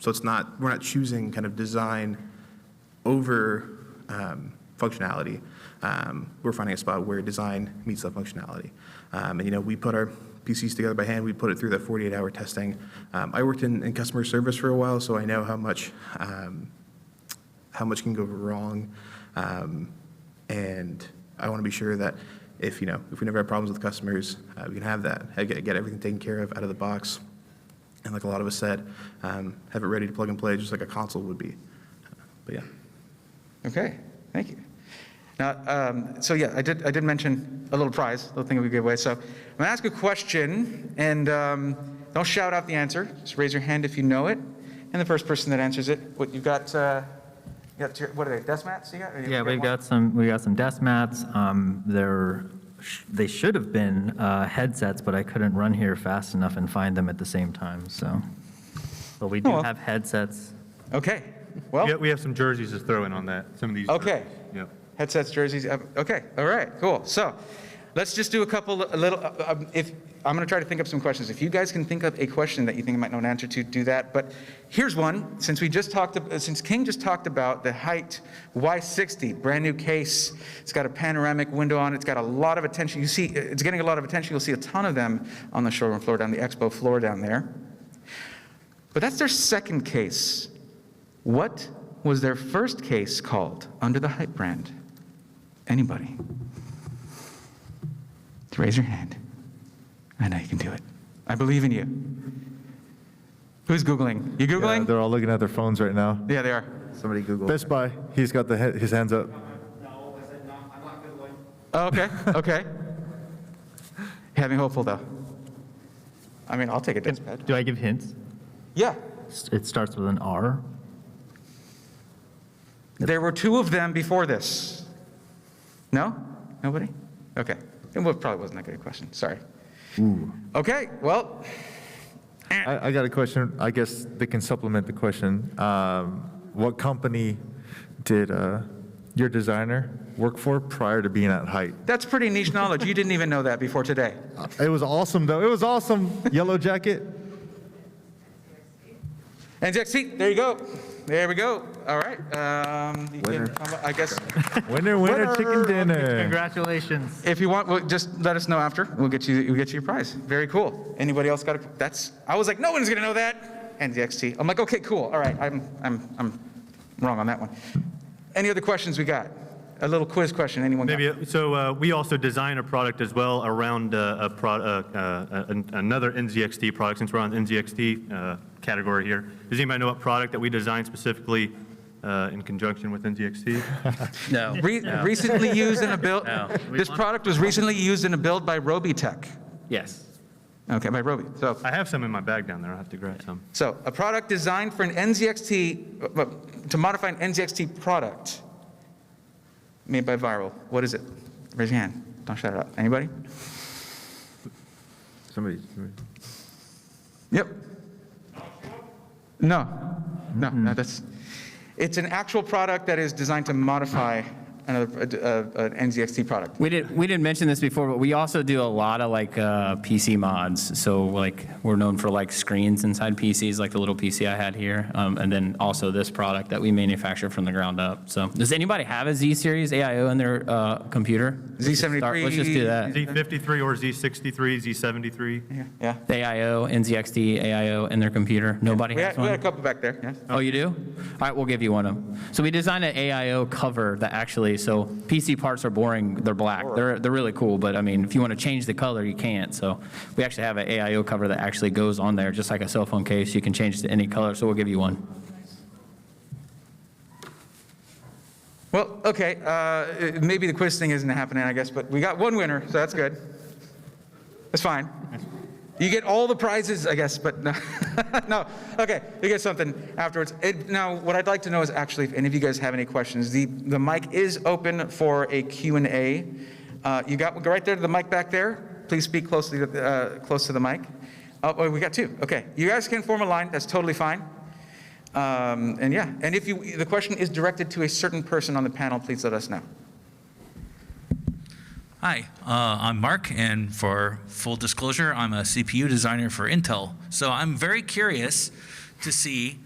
So we're not choosing kind of design over functionality. We're finding a spot where design meets that functionality. And we put our PCs together by hand. We put it through that 48-hour testing. I worked in customer service for a while, so I know how much how much can go wrong. And I want to be sure that if we never have problems with customers, we can have that, get everything taken care of out of the box. And like a lot of us said, have it ready to plug and play just like a console would be. But yeah. Okay, thank you. Now, so yeah, I did mention a little prize, a little thing we give away. So I'm gonna ask a question, and don't shout out the answer. Just raise your hand if you know it, and the first person that answers it. What you've got? What are they? Desk mats? You got? Yeah, we've got some desk mats. They should have been headsets, but I couldn't run here fast enough and find them at the same time. So, but we do have headsets. Okay. Well, We have some jerseys to throw in on that, some of these. okay. jerseys. Yep. Headsets, jerseys. Okay. All right. Cool. So let's just do a little. If I'm going to try to think of some questions. If you guys can think of a question that you think I might know an answer to, do that. But here's one. Since King just talked about the Height Y60, brand new case. It's got a panoramic window on it. It's got a lot of attention. You see, it's getting a lot of attention. You'll see a ton of them on the showroom floor, down the expo floor down there. But that's their second case. What was their first case called under the Height brand? Anybody? Raise your hand. I know you can do it. I believe in you. Who's Googling? You Googling? Yeah, they're all looking at their phones right now. Yeah, they are. Somebody Google. Best Buy, he's got his hands up. No, I said no, I'm not Googling. Oh, okay, okay. Having hopeful, though. I mean, I'll take a dispatch. Do I give hints? Yeah. It starts with an R. There were two of them before this. No? Nobody? Okay. It probably wasn't that good a question. Sorry. Ooh. Okay, well. I got a question. I guess they can supplement the question. What company did your designer work for prior to being at Height? That's pretty niche knowledge. You didn't even know that before today. It was awesome, though. It was awesome. Yellow Jacket. NZXT, there you go. There we go. All right. Winner. I guess Winner, chicken dinner. Congratulations. if you want, just let us know after. We'll get you your prize. Very cool. Anybody else got I was like, no one's gonna know that. NZXT. I'm like, okay, cool. All right. I'm wrong on that one. Any other questions we got? A little quiz question. Anyone got? Maybe, so we also design a product as well around another NZXT product, since we're on the NZXT category here. Does anybody know what product that we designed specifically in conjunction with NZXT? No. Recently used in a build. No. This product was recently used in a build by Robitech. Yes. Okay, by Roby. So, I have some in my bag down there. I'll have to grab some. so a product designed for an NZXT, to modify an NZXT product made by Vyral. What is it? Raise your hand. Don't shout it out. Anybody? Somebody. Yep. No, it's an actual product that is designed to modify an NZXT product. We didn't mention this before, but we also do a lot of like PC mods. So like we're known for like screens inside PCs, like the little PC I had here, and then also this product that we manufacture from the ground up. So does anybody have a Z series AIO in their computer? Z73. Let's just do that. Z53 or Z63, Z73. Yeah. AIO, NZXT, AIO in their computer. Nobody We has had a one. couple back there. Yeah. Oh, you do? All right, we'll give you one of them. So we designed an AIO cover that actually, so PC parts are boring, they're black. They're really cool, but I mean, if you want to change the color, you can't. So we actually have an AIO cover that actually goes on there, just like a cell phone case. You can change it to any color, so we'll give you one. Well, okay, maybe the quiz thing isn't happening, I guess, but we got one winner, so that's good. That's fine. You get all the prizes, I guess, but no. No, okay, you get something afterwards. Now, what I'd like to know is actually if any of you guys have any questions. The mic is open for a Q&A. You go right there to the mic back there. Please speak close to the mic. Oh, we got two. Okay, you guys can form a line. That's totally fine. And yeah, and if the question is directed to a certain person on the panel, please let us know. Hi, I'm Mark, and for full disclosure, I'm a CPU designer for Intel. So I'm very curious to see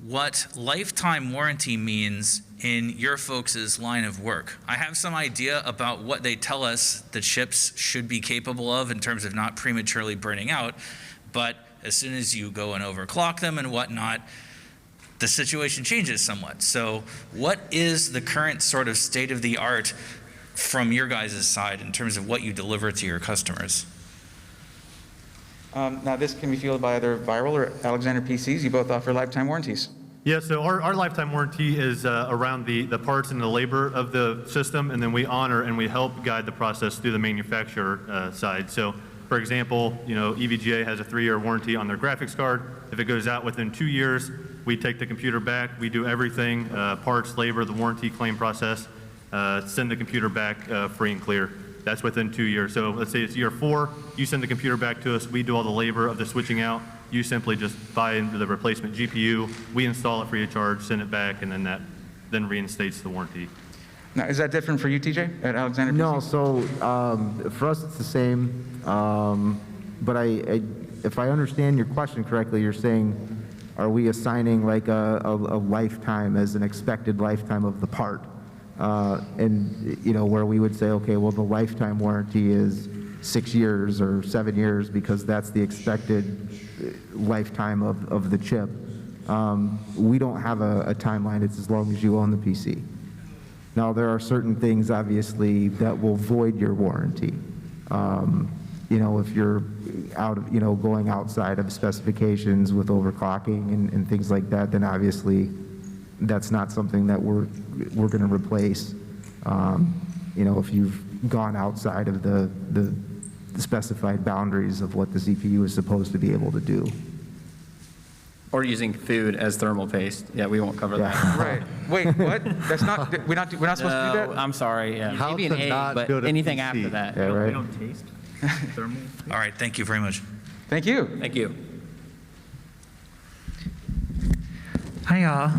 what lifetime warranty means in your folks' line of work. I have some idea about what they tell us the chips should be capable of in terms of not prematurely burning out, but as soon as you go and overclock them and whatnot, the situation changes somewhat. So what is the current sort of state of the art from your guys' side in terms of what you deliver to your customers? Now, this can be fueled by either Vyral or Alexander PCs. You both offer lifetime warranties. Yeah, so our lifetime warranty is around the parts and the labor of the system, and then we honor and we help guide the process through the manufacturer side. So, for example, EVGA has a 3-year warranty on their graphics card. If it goes out within 2 years, we take the computer back, we do everything, parts, labor, the warranty claim process, send the computer back free and clear. That's within 2 years. So let's say it's year 4, you send the computer back to us, we do all the labor of the switching out, you simply just buy into the replacement GPU, we install it free of charge, send it back, and then that then reinstates the warranty. Now, is that different for you, TJ, at Alexander PCs? No, so for us, it's the same. But if I understand your question correctly, you're saying, are we assigning like a lifetime as an expected lifetime of the part? And, where we would say, okay, well, the lifetime warranty is 6 years or 7 years because that's the expected lifetime of the chip. We don't have a timeline. It's as long as you own the PC. Now, there are certain things, obviously, that will void your warranty. If you're out of, going outside of specifications with overclocking and things like that, then obviously that's not something that we're going to replace. If you've gone outside of the specified boundaries of what the CPU is supposed to be able to do. Or using food as thermal paste. Yeah, we won't cover that. Right. Wait, what? That's not, we're not supposed to do that? I'm sorry, yeah. How Maybe an to A, not but build a anything PC. after that. Yeah, right? We don't taste thermal. All right, thank you very much. Thank you. Thank you. Hi, y'all.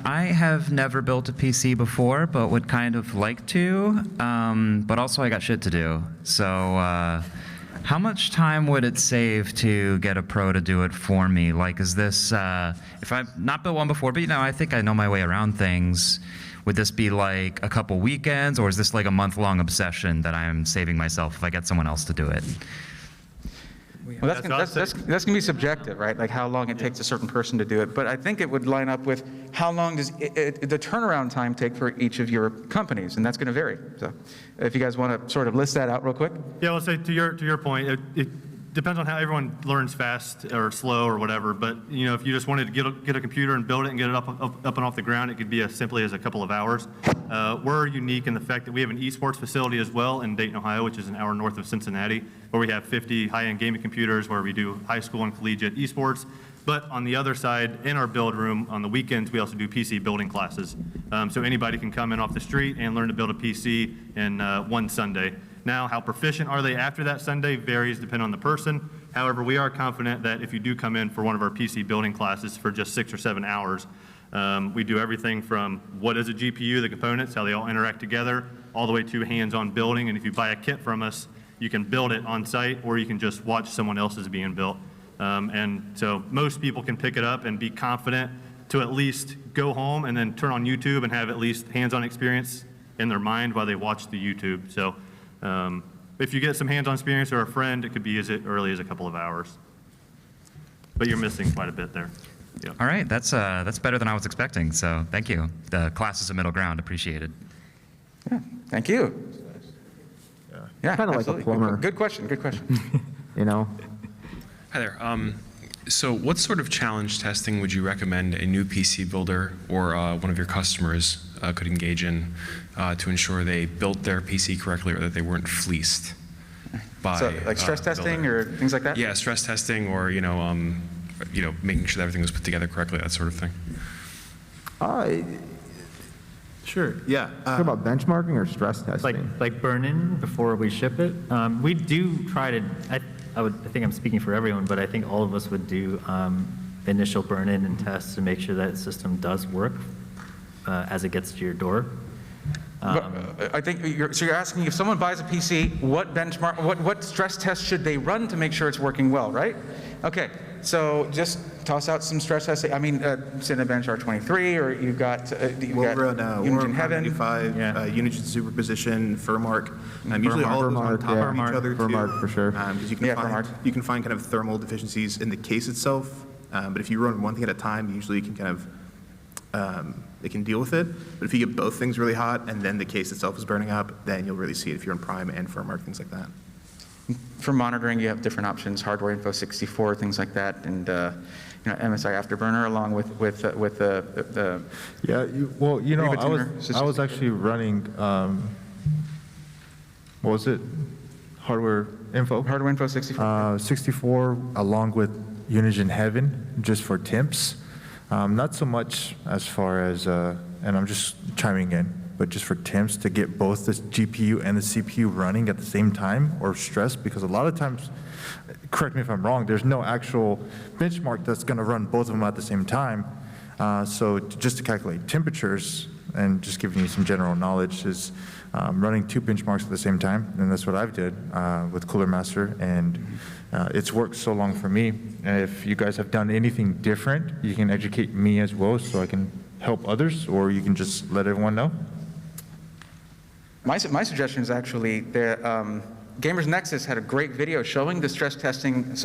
I have never built a PC before, but would kind of like to. But also, I got shit to do. So, how much time would it save to get a pro to do it for me? Like, is this, if I've not built one before, but I think I know my way around things, would this be like a couple weekends, or is this like a month-long obsession that I'm saving myself if I get someone else to do it? Well, that's going to be subjective, right? Like how long it takes a certain person to do it. But I think it would line up with how long does the turnaround time take for each of your companies, and that's going to vary. So if you guys want to sort of list that out real quick. Yeah, I'll say to your point, it depends on how everyone learns fast or slow or whatever. But if you just wanted to get a computer and build it and get it up and off the ground, it could be as simply as a couple of hours. We're unique in the fact that we have an esports facility as well in Dayton, Ohio, which is an hour north of Cincinnati, where we have 50 high-end gaming computers where we do high school and collegiate esports. But on the other side, in our build room, on the weekends, we also do PC building classes. So anybody can come in off the street and learn to build a PC in one Sunday. Now, how proficient are they after that Sunday varies depending on the person. However, we are confident that if you do come in for one of our PC building classes for just 6 or 7 hours, we do everything from what is a GPU, the components, how they all interact together, all the way to hands-on building. And if you buy a kit from us, you can build it on site, or you can just watch someone else's being built. And so most people can pick it up and be confident to at least go home and then turn on YouTube and have at least hands-on experience in their mind while they watch the YouTube. So if you get some hands-on experience or a friend, it could be as early as a couple of hours. But you're missing quite a bit there. Yeah. All right, that's better than I was expecting. So thank you. The class is a middle ground. Appreciated. Yeah, thank you. Yeah, Kinda like a absolutely. plumber. Good question. Good question. Hi there. So what sort of challenge testing would you recommend a new PC builder or one of your customers could engage in to ensure they built their PC correctly or that they weren't fleeced by So like stress testing or things like that? Yeah, stress testing or, making sure that everything was put together correctly, that sort of thing. Sure, yeah. Talk about benchmarking or stress testing? Like burn-in before we ship it. We do try to, I think I'm speaking for everyone, but I think all of us would do initial burn-in and tests to make sure that system does work as it gets to your door. I think you're asking if someone buys a PC, what benchmark, what stress test should they run to make sure it's working well, right? Okay, so just toss out some stress testing. I mean, Cinebench R23, or you've got Unigine Heaven. 95, Unigine Superposition, Furmark. Usually all of those on top of each other too. Furmark for sure. Because you can find kind of thermal deficiencies in the case itself But if you run one thing at a time, usually you can kind of it can deal with it. But if you get both things really hot and then the case itself is burning up, then you'll really see it if you're in prime and firm arc, things like that. For monitoring, you have different options, hardware info 64, things like that, and MSI Afterburner along with the Yeah, well, Reba tuner I was actually running, what was it? Hardware info? hardware info 64. 64 along with Unigine Heaven, just for temps. Not so much as far as, and I'm just chiming in, but just for temps to get both the GPU and the CPU running at the same time or stress, because a lot of times, correct me if I'm wrong, there's no actual benchmark that's going to run both of them at the same time. So just to calculate temperatures and just giving you some general knowledge is running 2 benchmarks at the same time, and that's what I've did with Cooler Master, and it's worked so long for me. And if you guys have done anything different, you can educate me as well so I can help others, or you can just let everyone know. My suggestion is actually the Gamers Nexus had a great video showing the stress testing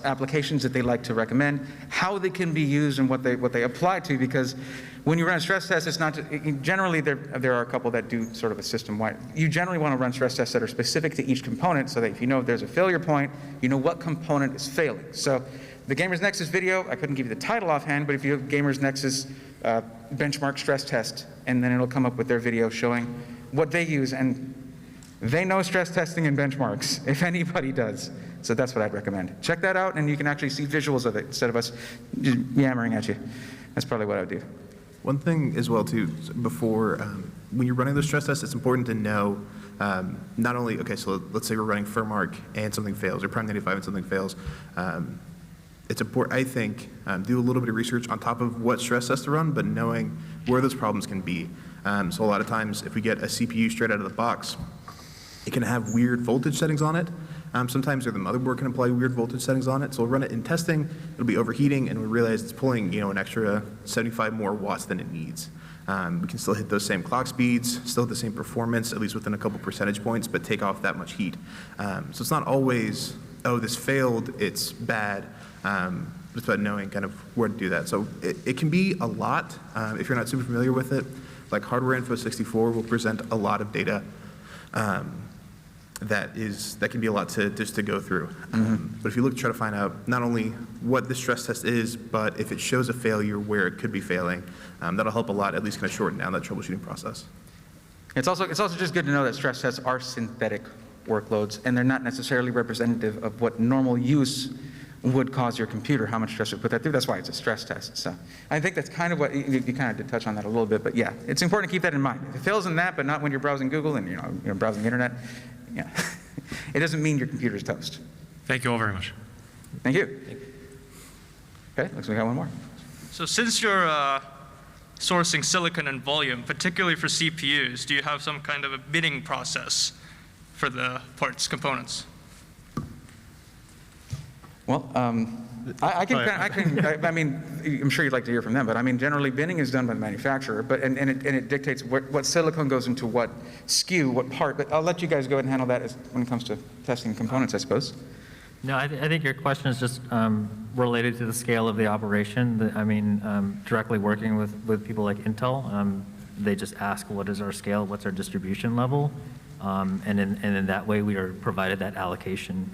applications that they like to recommend, how they can be used and what they apply to, because when you run a stress test, it's not generally there are a couple that do sort of a system-wide. You generally want to run stress tests that are specific to each component so that if you know there's a failure point, you know what component is failing. So the Gamers Nexus video, I couldn't give you the title offhand, but if you have Gamers Nexus benchmark stress test, and then it'll come up with their video showing what they use, and they know stress testing and benchmarks, if anybody does. So that's what I'd recommend. Check that out, and you can actually see visuals of it instead of us just yammering at you. That's probably what I would do. One thing as well too, before, when you're running those stress tests, it's important to know not only, okay, so let's say we're running firm arc and something fails, or prime 95 and something fails. It's important, I think, do a little bit of research on top of what stress tests to run, but knowing where those problems can be. So a lot of times, if we get a CPU straight out of the box, it can have weird voltage settings on it. Sometimes the motherboard can apply weird voltage settings on it. So we'll run it in testing, it'll be overheating, and we realize it's pulling an extra 75 more watts than it needs. We can still hit those same clock speeds, still hit the same performance, at least within a couple percentage points, but take off that much heat. So it's not always, oh, this failed, it's bad. It's about knowing kind of where to do that. So it can be a lot if you're not super familiar with it. Like Hardware Info 64 will present a lot of data that can be a lot to go through. But if you look to try to find out not only what the stress test is, but if it shows a failure where it could be failing, that'll help a lot, at least kind of shorten down that troubleshooting process. It's also just good to know that stress tests are synthetic workloads, and they're not necessarily representative of what normal use would cause your computer, how much stress would put that through. That's why it's a stress test. So I think that's kind of what, you kind of did touch on that a little bit, but yeah, it's important to keep that in mind. If it fails in that, but not when you're browsing Google and you're browsing the internet, yeah, it doesn't mean your computer's toast. Thank you all very much. Thank you. Okay, looks like we got one more. So since you're sourcing silicon in volume, particularly for CPUs, do you have some kind of a bidding process for the parts, components? Well, I mean, I'm sure you'd like to hear from them, but I mean, generally binning is done by the manufacturer, but and it dictates what silicon goes into what SKU, what part. But I'll let you guys go ahead and handle that when it comes to testing components, I suppose. No, I think your question is just related to the scale of the operation. I mean, directly working with people like Intel, they just ask, what is our scale, what's our distribution level? And in that way, we are provided that allocation.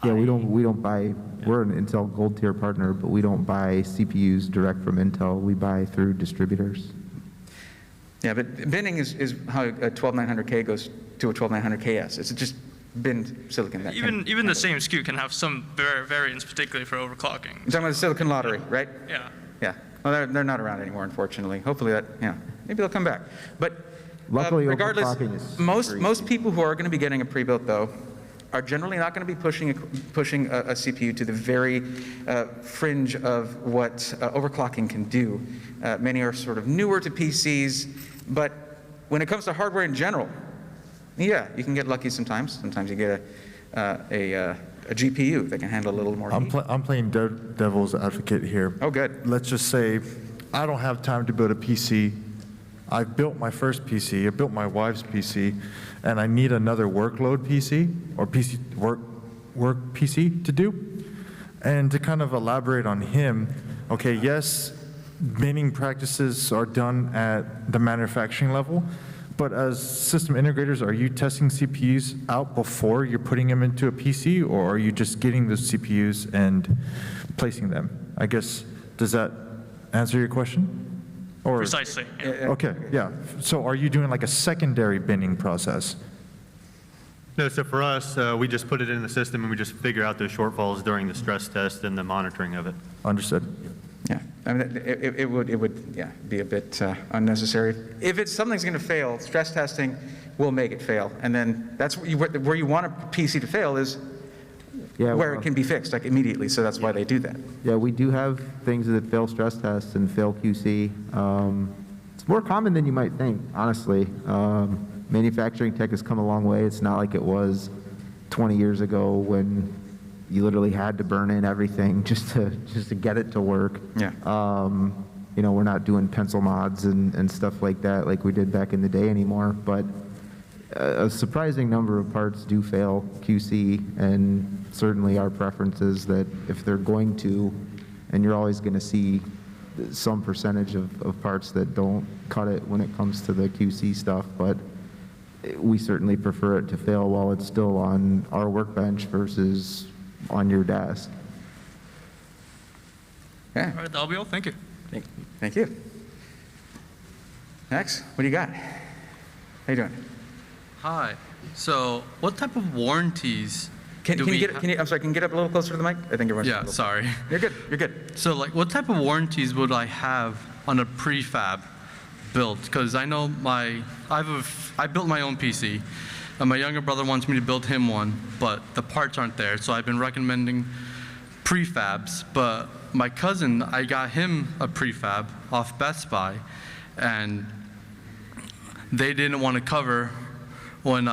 Yeah, we don't buy, we're an Intel Gold Tier partner, but we don't buy CPUs direct from Intel. We buy through distributors. Yeah, but binning is how a 12900K goes to a 12900KS. It's just binned silicon. Even the same SKU can have some variance, particularly for overclocking. You're talking about the silicon lottery, right? Yeah. Yeah. Well, they're not around anymore, unfortunately. Hopefully maybe they'll come back. But luckily, regardless, overclocking is most people who are going to be getting a pre-built, though, are generally not going to be pushing a CPU to the very fringe of what overclocking can do. Many are sort of newer to PCs, but when it comes to hardware in general, yeah, you can get lucky sometimes. Sometimes you get a GPU that can handle a little more heat. I'm playing devil's advocate here. Oh, good. Let's just say I don't have time to build a PC. I built my first PC, I built my wife's PC, and I need another workload PC or PC work PC to do. And to kind of elaborate on him, okay, yes, binning practices are done at the manufacturing level, but as system integrators, are you testing CPUs out before you're putting them into a PC, or are you just getting those CPUs and placing them? I guess, does that answer your question? Or, Precisely. okay, yeah. So are you doing like a secondary binning process? No, so for us, we just put it in the system and we just figure out those shortfalls during the stress test and the monitoring of it. Understood. Yeah, I mean, it would, yeah, be a bit unnecessary. If it's something's going to fail, stress testing will make it fail. And then that's where you want a PC to fail is Yeah, where well- it can be fixed, like immediately, so that's why they do that. Yeah, we do have things that fail stress tests and fail QC. It's more common than you might think, honestly. Manufacturing tech has come a long way. It's not like it was 20 years ago when you literally had to burn in everything just to get it to work. Yeah. You know, we're not doing pencil mods and stuff like that like we did back in the day anymore, but a surprising number of parts do fail QC, and certainly our preference is that if they're going to, and you're always going to see some percentage of parts that don't cut it when it comes to the QC stuff, but we certainly prefer it to fail while it's still on our workbench versus on your desk. Yeah, All right, that'll be all. Thank you. thank you. Next, what do you got? How you doing? Hi. So, what type of warranties Can do you we get, ha- can you, I'm sorry, can you get up a little closer to the mic? I think everyone's. Yeah, sorry. You're good, you're good. So, like, what type of warranties would I have on a prefab build? Because I know I built my own PC, and my younger brother wants me to build him one, but the parts aren't there. So I've been recommending prefabs. But my cousin, I got him a prefab off Best Buy, and they didn't want to cover when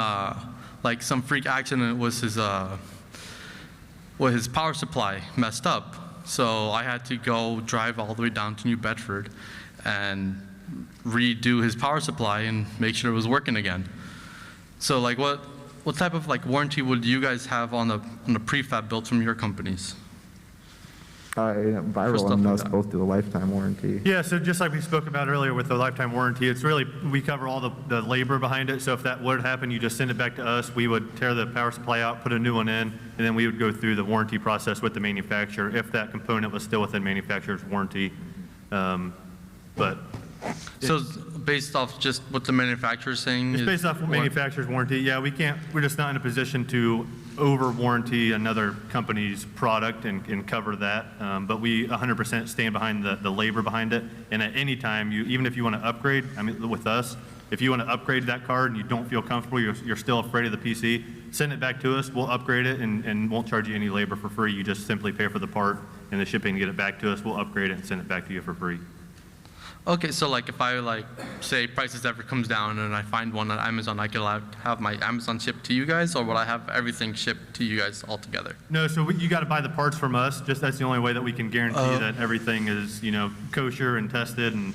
like some freak accident was his power supply messed up. So I had to go drive all the way down to New Bedford and redo his power supply and make sure it was working again. So like what type of like warranty would you guys have on the prefab built from your companies? Vyral stuff and like us that. both do a lifetime warranty. Yeah, so just like we spoke about earlier with the lifetime warranty, it's really, we cover all the labor behind it. So if that would happen, you just send it back to us. We would tear the power supply out, put a new one in, and then we would go through the warranty process with the manufacturer if that component was still within manufacturer's warranty. But So it's based off just what the manufacturer's saying? it's based off manufacturer's warranty. Yeah, we're just not in a position to over-warranty another company's product and cover that. But we 100% stand behind the labor behind it. And at any time, even if you want to upgrade, I mean, with us, if you want to upgrade that card and you don't feel comfortable, you're still afraid of the PC, send it back to us. We'll upgrade it and won't charge you any labor for free. You just simply pay for the part and the shipping and get it back to us. We'll upgrade it and send it back to you for free. Okay, so like if I like say prices ever comes down and I find one on Amazon, I could have my Amazon shipped to you guys, or would I have everything shipped to you guys altogether? No, so you got to buy the parts from us. Just that's the only way that we can guarantee that everything is, kosher and tested. And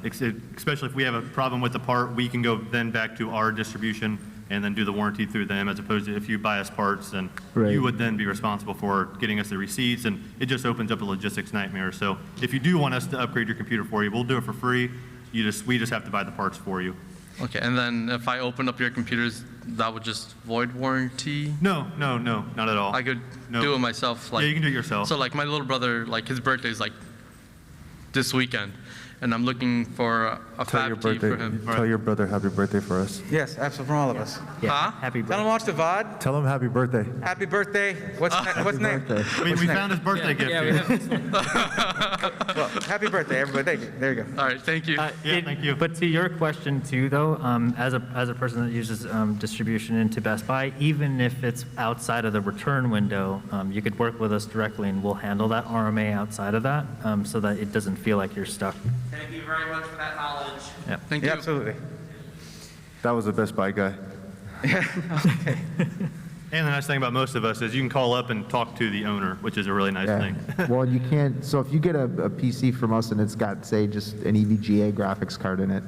especially if we have a problem with the part, we can go then back to our distribution and then do the warranty through them, as opposed to if you buy us parts, then Right. you would then be responsible for getting us the receipts, and it just opens up a logistics nightmare. So if you do want us to upgrade your computer for you, we'll do it for free. We just have to buy the parts for you. Okay, and then if I open up your computers, that would just void warranty? No, not at all. I could No. do it myself. Like, Yeah, you can do it yourself. So like my little brother, like his birthday is like this weekend, and I'm looking for a Tell your fab tee for him. Tell your brother happy birthday for us. Yes, absolutely, from all of us. Huh? Happy Tell him birthday. watch the VOD. Tell him happy birthday. Happy birthday. What's name? Birthday. we found his birthday gift here. Well, happy birthday, everybody. Thank you. There you go. All right, thank you. Thank you. But to your question too, though, as a person that uses distribution into Best Buy, even if it's outside of the return window, you could work with us directly, and we'll handle that RMA outside of that, so that it doesn't feel like you're stuck. Thank you very much for that knowledge. Yeah. Thank Yeah, you. absolutely. That was the Best Buy guy. And the nice thing about most of us is you can call up and talk to the owner, which is a really nice Yeah. thing. Well, you can't, so if you get a PC from us and it's got, say, just an EVGA graphics card in it,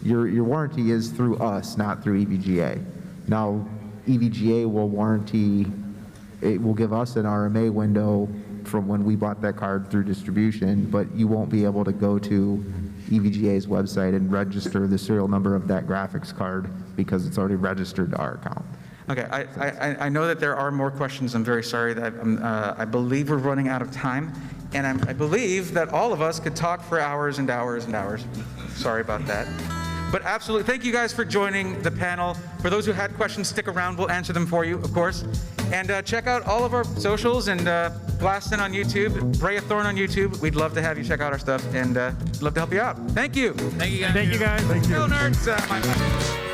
your warranty is through us, not through EVGA. Now, EVGA will warranty, it will give us an RMA window from when we bought that card through distribution, but you won't be able to go to EVGA's website and register the serial number of that graphics card because it's already registered to our account. Okay, I know that there are more questions. I'm very sorry that I believe we're running out of time, and I believe that all of us could talk for hours and hours and hours. Sorry about that. But absolutely, thank you guys for joining the panel. For those who had questions, stick around. We'll answer them for you, of course. And check out all of our socials and Blasten on YouTube, Braethorn on YouTube. We'd love to have you check out our stuff and love to help you out. Thank you. Thank you guys. Thank you, guys. Go nerds. My pleasure.